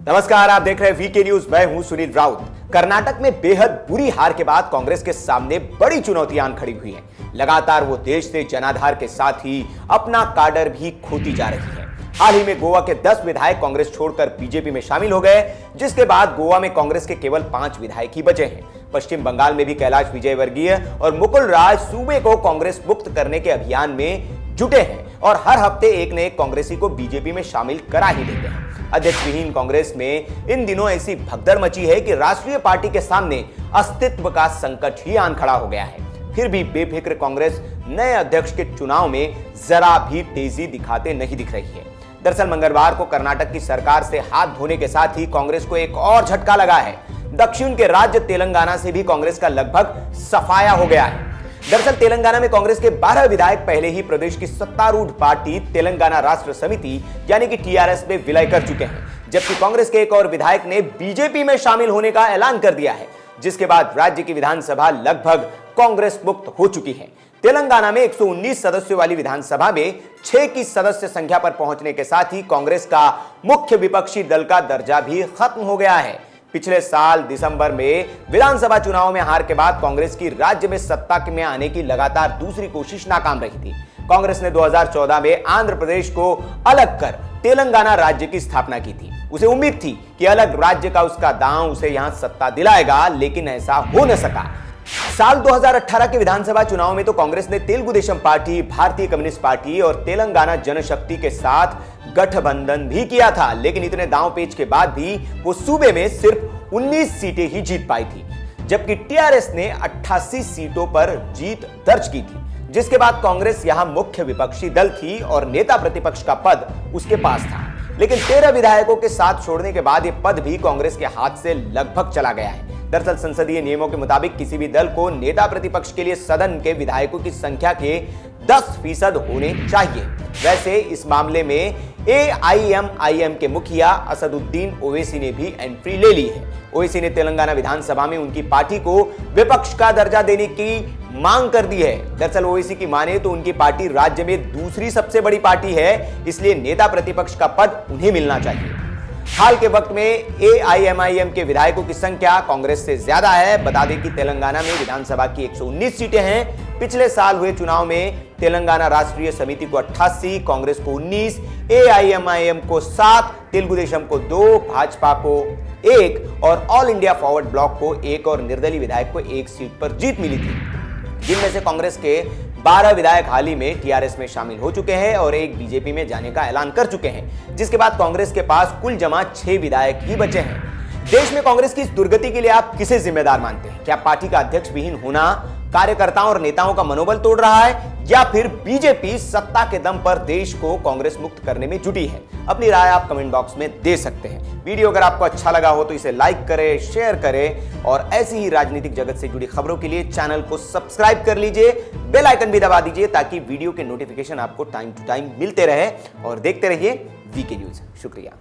नमस्कार, आप देख रहे हैं वीके न्यूज। मैं हूं सुनील राउत। कर्नाटक में बेहद बुरी हार के बाद कांग्रेस के सामने बड़ी चुनौतियां खड़ी हुई हैं। लगातार वो देश से जनाधार के साथ ही अपना काडर भी खोती जा रही है। हाल ही में गोवा के 10 विधायक कांग्रेस छोड़कर बीजेपी में शामिल हो गए, जिसके बाद गोवा में कांग्रेस के केवल 5 विधायक ही बचे हैं। पश्चिम बंगाल में भी कैलाश विजयवर्गीय और मुकुल राज सूबे को कांग्रेस मुक्त करने के अभियान में जुटे हैं और हर हफ्ते एक न एक कांग्रेसी को बीजेपी में शामिल करा ही देते हैं। अध्यक्ष विहीन कांग्रेस में इन दिनों ऐसी भगदड़ मची है कि राष्ट्रीय पार्टी के सामने अस्तित्व का संकट ही आन खड़ा हो गया है। फिर भी बेफिक्र कांग्रेस नए अध्यक्ष के चुनाव में जरा भी तेजी दिखाते नहीं दिख रही है। दरअसल मंगलवार को कर्नाटक की सरकार से हाथ धोने के साथ ही कांग्रेस को एक और झटका लगा है। दक्षिण के राज्य तेलंगाना से भी कांग्रेस का लगभग सफाया हो गया है। दरअसल तेलंगाना में कांग्रेस के 12 विधायक पहले ही प्रदेश की सत्तारूढ़ पार्टी तेलंगाना राष्ट्र समिति यानी कि टीआरएस में विलय कर चुके हैं, जबकि कांग्रेस के एक और विधायक ने बीजेपी में शामिल होने का ऐलान कर दिया है, जिसके बाद राज्य की विधानसभा लगभग कांग्रेस मुक्त हो चुकी है। तेलंगाना में 119 सदस्यों वाली विधानसभा में 6 की सदस्य संख्या पर पहुंचने के साथ ही कांग्रेस का मुख्य विपक्षी दल का दर्जा भी खत्म हो गया है। पिछले साल दिसंबर में विधानसभा चुनाव में हार के बाद कांग्रेस की राज्य में सत्ता में आने की लगातार दूसरी कोशिश नाकाम रही थी। कांग्रेस ने 2014 में आंध्र प्रदेश को अलग कर तेलंगाना राज्य की स्थापना की थी। उसे उम्मीद थी कि अलग राज्य का उसका दांव उसे यहां सत्ता दिलाएगा, लेकिन ऐसा हो न सका। साल 2018 के विधानसभा चुनाव में तो कांग्रेस ने तेलुगु देशम पार्टी, भारतीय कम्युनिस्ट पार्टी और तेलंगाना जनशक्ति के साथ गठबंधन भी किया था, लेकिन इतने दांव पेच के बाद भी वो सूबे में सिर्फ 19 सीटें ही जीत पाई थी, जबकि टीआरएस ने 88 सीटों पर जीत दर्ज की थी, जिसके बाद कांग्रेस यहां मुख्य विपक्षी दल थी और नेता प्रतिपक्ष का पद उसके पास था। लेकिन 13 विधायकों के साथ छोड़ने के बाद यह पद भी कांग्रेस के हाथ से लगभग चला गया है। दरअसल संसदीय नियमों के मुताबिक किसी भी दल को नेता प्रतिपक्ष के लिए सदन के विधायकों की संख्या के 10% होने चाहिए। वैसे इस मामले में एआईएमआईएम के मुखिया असदुद्दीन ओवैसी ने भी एंट्री ले ली है। ओवैसी ने तेलंगाना विधानसभा में उनकी पार्टी को विपक्ष का दर्जा देने की मांग कर दी है। दरअसल ओवैसी की माने तो उनकी पार्टी राज्य में दूसरी सबसे बड़ी पार्टी है, इसलिए नेता प्रतिपक्ष का पद उन्हें मिलना चाहिए। हाल के वक्त में एआईएमआईएम के विधायकों की संख्या कांग्रेस से ज्यादा है। बता दें कि तेलंगाना में विधानसभा की 119 सीटें हैं। पिछले साल हुए चुनाव में तेलंगाना राष्ट्रीय समिति को 88, कांग्रेस को 19, एआईएमआईएम को 7, तेलुगु देशम को 2, भाजपा को 1 और ऑल इंडिया फॉरवर्ड ब्लॉक को 1 और निर्दलीय विधायक को 1 सीट पर जीत मिली थी, जिनमें से कांग्रेस के 12 विधायक हाल ही में टीआरएस में शामिल हो चुके हैं और एक बीजेपी में जाने का ऐलान कर चुके हैं, जिसके बाद कांग्रेस के पास कुल जमा 6 विधायक ही बचे हैं। देश में कांग्रेस की इस दुर्गति के लिए आप किसे जिम्मेदार मानते हैं? क्या पार्टी का अध्यक्ष विहीन होना कार्यकर्ताओं और नेताओं का मनोबल तोड़ रहा है, या फिर बीजेपी सत्ता के दम पर देश को कांग्रेस मुक्त करने में जुटी है? अपनी राय आप कमेंट बॉक्स में दे सकते हैं। वीडियो अगर आपको अच्छा लगा हो तो इसे लाइक करें, शेयर करें और ऐसी ही राजनीतिक जगत से जुड़ी खबरों के लिए चैनल को सब्सक्राइब कर लीजिए, बेल आइकन भी दबा दीजिए ताकि वीडियो के नोटिफिकेशन आपको टाइम टू टाइम मिलते रहे। और देखते रहिए वीके न्यूज। शुक्रिया।